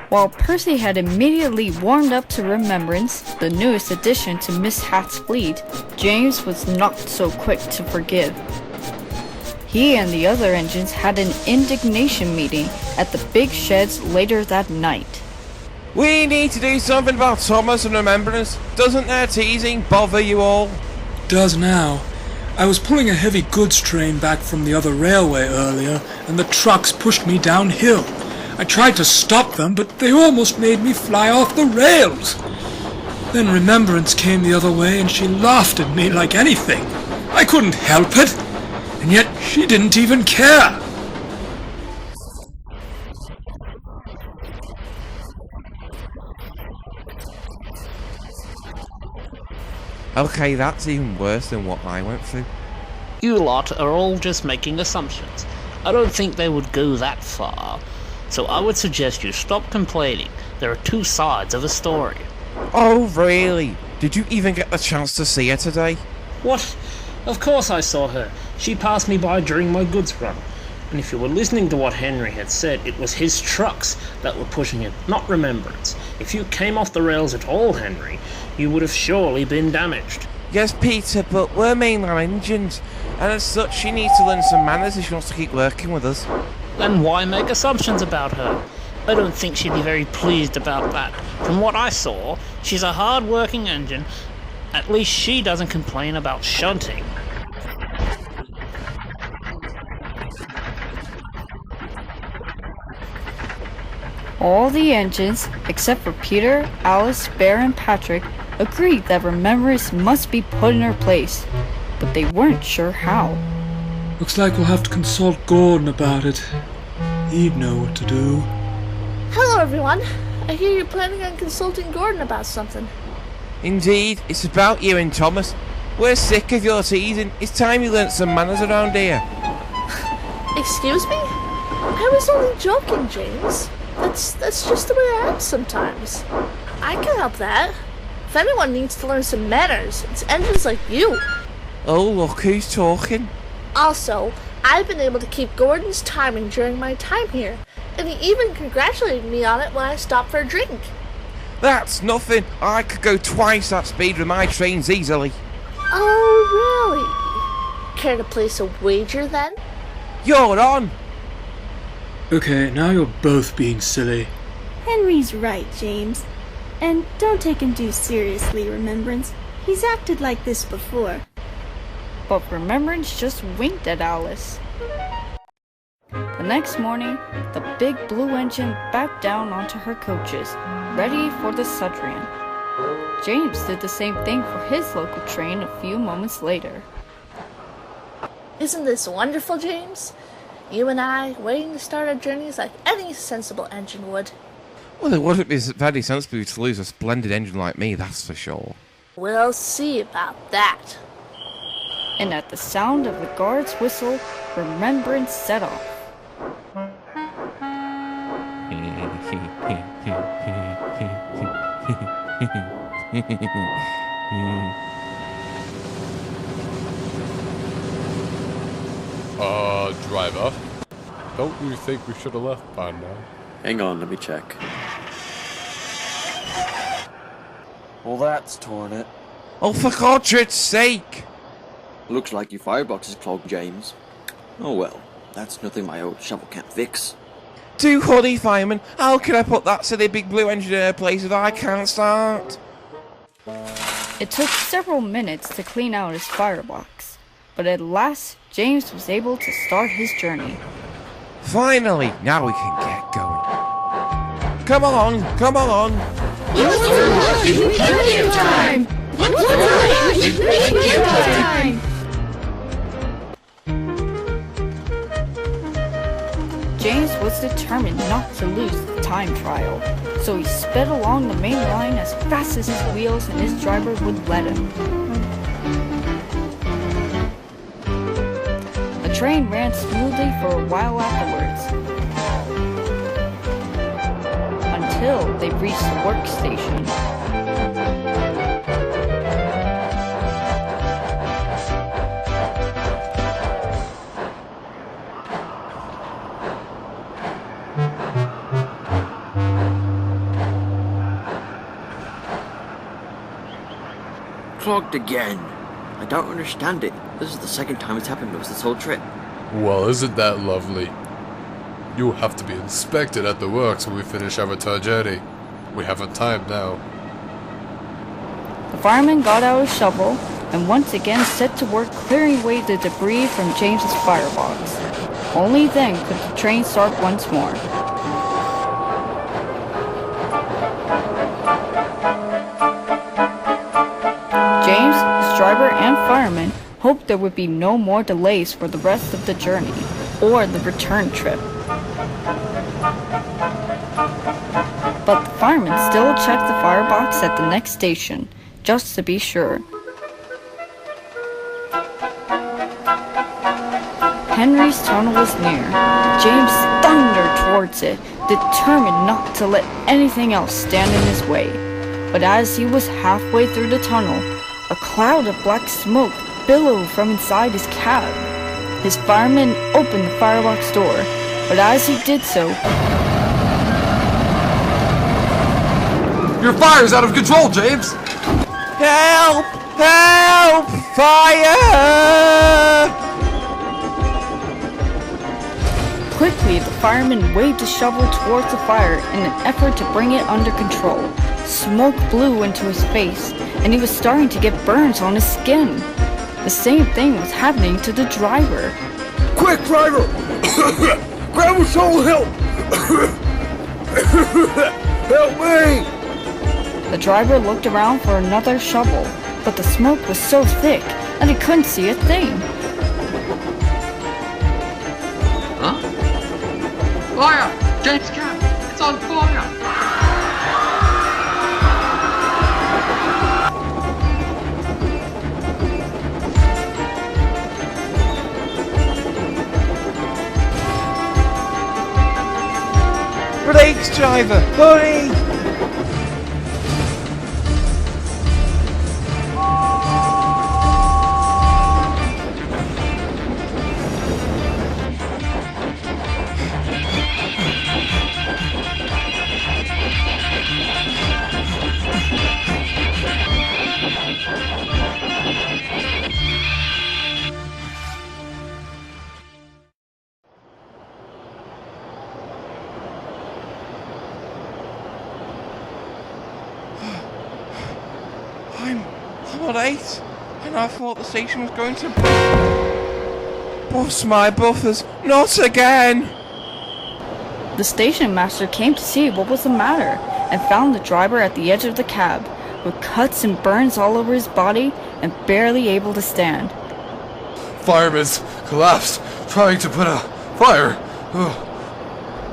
While Percy had immediately warmed up to Remembrance, the newest addition to Miss Hat's fleet, James was not so quick to forgive. He and the other engines had an indignation meeting at the big sheds later that night. We need to do something about Thomas and Remembrance. Doesn't their teasing bother you all? Does now. I was pulling a heavy goods train back from the other railway earlier, and the trucks pushed me downhill. I tried to stop them, but they almost made me fly off the rails. Then Remembrance came the other way, and she laughed at me like anything. I couldn't help it, and yet she didn't even care. Okay, that's even worse than what I went through. You lot are all just making assumptions. I don't think they would go that far. So I would suggest you stop complaining. There are two sides of a story. Oh, really? Did you even get the chance to see her today? What? Of course I saw her. She passed me by during my goods run. And if you were listening to what Henry had said, it was his trucks that were pushing it, not Remembrance. If you came off the rails at all, Henry, you would have surely been damaged. Yes, Peter, but we're mainline engines, and as such she needs to learn some manners if she wants to keep working with us. Then why make assumptions about her? I don't think she'd be very pleased about that. From what I saw, she's a hard-working engine. At least she doesn't complain about shunting. All the engines, except for Peter, Alice, Bear, and Patrick, agreed that Remembrance must be put in her place, but they weren't sure how. Looks like we'll have to consult Gordon about it. He'd know what to do. Hello, everyone. I hear you're planning on consulting Gordon about something. Indeed, it's about you and Thomas. We're sick of your teasing. It's time you learnt some manners around here. Excuse me? I was only joking, James. That's just the way I am sometimes. I can help that. If anyone needs to learn some manners, it's engines like you. Oh, look who's talking. Also, I've been able to keep Gordon's timing during my time here, and he even congratulated me on it when I stopped for a drink. That's nothing. I could go twice that speed with my trains easily. Oh, really? Care to place a wager then? You're on. Okay, now you're both being silly. Henry's right, James. And don't take him too seriously, Remembrance. He's acted like this before. But Remembrance just winked at Alice. The next morning, the big blue engine backed down onto her coaches, ready for the Sudrian. James did the same thing for his local train a few moments later. Isn't this wonderful, James? You and I, waiting to start our journeys like any sensible engine would. Well, it wouldn't be very sensible to lose a splendid engine like me, that's for sure. We'll see about that. And at the sound of the guard's whistle, Remembrance set off. Driver, don't you think we should have left by now? Hang on, let me check. Well, that's torn it. Oh, for God's sake! Looks like your firebox is clogged, James. Oh well, that's nothing my old shovel can't fix. Do honey, fireman, how can I put that silly big blue engine in her place if I can't start? It took several minutes to clean out his firebox, but at last James was able to start his journey. Finally, now we can get going. Come along, come along. James was determined not to lose the time trial, so he sped along the main line as fast as his wheels and his driver would let him. The train ran smoothly for a while afterwards, until they reached the workstation. Clogged again. I don't understand it. This is the second time it's happened to us this whole trip. Well, isn't that lovely? You have to be inspected at the works when we finish our journey. We haven't time now. The fireman got out his shovel and once again set to work clearing away the debris from James's firebox. Only then could the train start once more. James, his driver, and fireman hoped there would be no more delays for the rest of the journey, or the return trip. But the fireman still checked the firebox at the next station, just to be sure. Henry's tunnel was near. James thundered towards it, determined not to let anything else stand in his way. But as he was halfway through the tunnel, a cloud of black smoke billowed from inside his cab. His fireman opened the firebox door, but as he did so, your fire's out of control, James! Help! Help! Fire! quickly the fireman waved his shovel towards the fire in an effort to bring it under control. Smoke blew into his face, and he was starting to get burns on his skin. The same thing was happening to the driver. Quick, driver! Grab a shovel, help! Help me! The driver looked around for another shovel, but the smoke was so thick that he couldn't see a thing. Huh? Fire! James' cab! It's on fire! Brakes, driver! Hurry! I'm alright, and I thought the station was going to bust my buffers. Not again! The station master came to see what was the matter, and found the driver at the edge of the cab, with cuts and burns all over his body, and barely able to stand. Fireman's collapsed, trying to put a fire.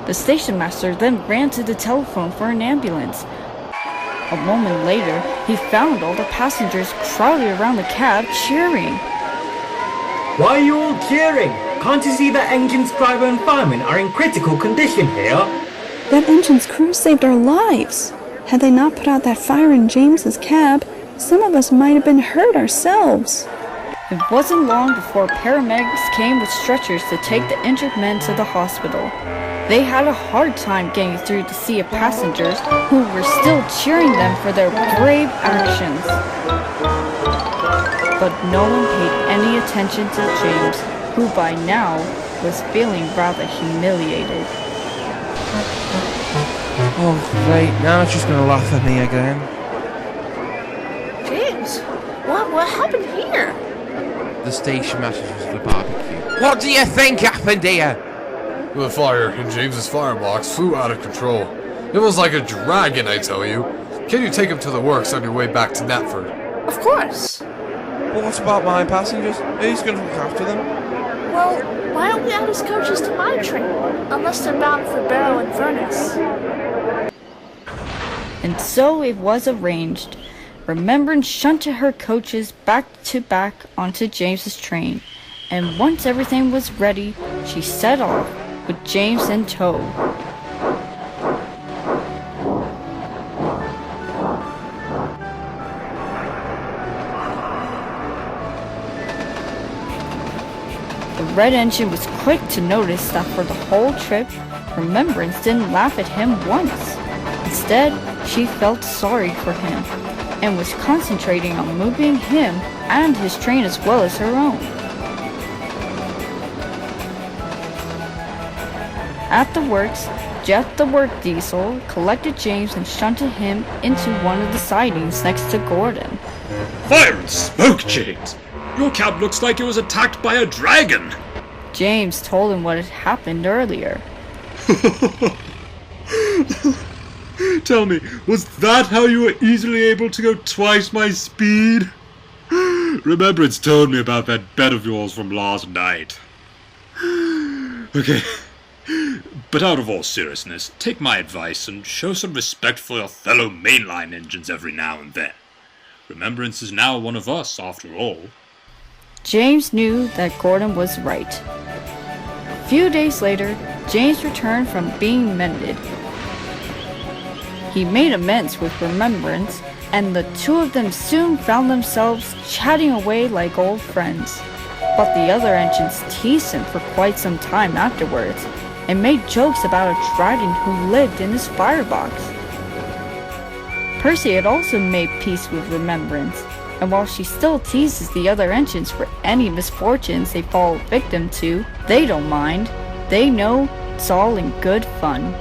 The station master then ran to the telephone for an ambulance. A moment later, he found all the passengers crowded around the cab cheering. Why are you all cheering? Can't you see that engine's driver and fireman are in critical condition here? That engine's crew saved our lives. Had they not put out that fire in James's cab, some of us might have been hurt ourselves. It wasn't long before paramedics came with stretchers to take the injured men to the hospital. They had a hard time getting through the sea of passengers who were still cheering them for their brave actions. But no one paid any attention to James, who by now was feeling rather humiliated. Oh great, now she's gonna laugh at me again. James, what happened here? The station master was at the barbecue. What do you think happened here? The fire in James's firebox flew out of control. It was like a dragon, I tell you. Can you take him to the works on your way back to Knapford? Of course. Well, what about my passengers? Who's going to look after them? Well, why don't we add his coaches to my train? Unless they're bound for Barrow and Furnace. And so it was arranged. Remembrance shunted her coaches back to back onto James's train, and once everything was ready, she set off with James in tow. The red engine was quick to notice that for the whole trip, Remembrance didn't laugh at him once. Instead, she felt sorry for him, and was concentrating on moving him and his train as well as her own. At the works, Jeff the work diesel collected James and shunted him into one of the sidings next to Gordon. Fire and smoke, James! Your cab looks like it was attacked by a dragon! James told him what had happened earlier. Tell me, was that how you were easily able to go twice my speed? Remembrance told me about that bet of yours from last night. Okay, but out of all seriousness, take my advice and show some respect for your fellow mainline engines every now and then. Remembrance is now one of us, after all. James knew that Gordon was right. A few days later, James returned from being mended. He made amends with Remembrance, and the two of them soon found themselves chatting away like old friends. But the other engines teased him for quite some time afterwards, and made jokes about a dragon who lived in his firebox. Percy had also made peace with Remembrance, and while she still teases the other engines for any misfortunes they fall victim to, they don't mind. They know it's all in good fun.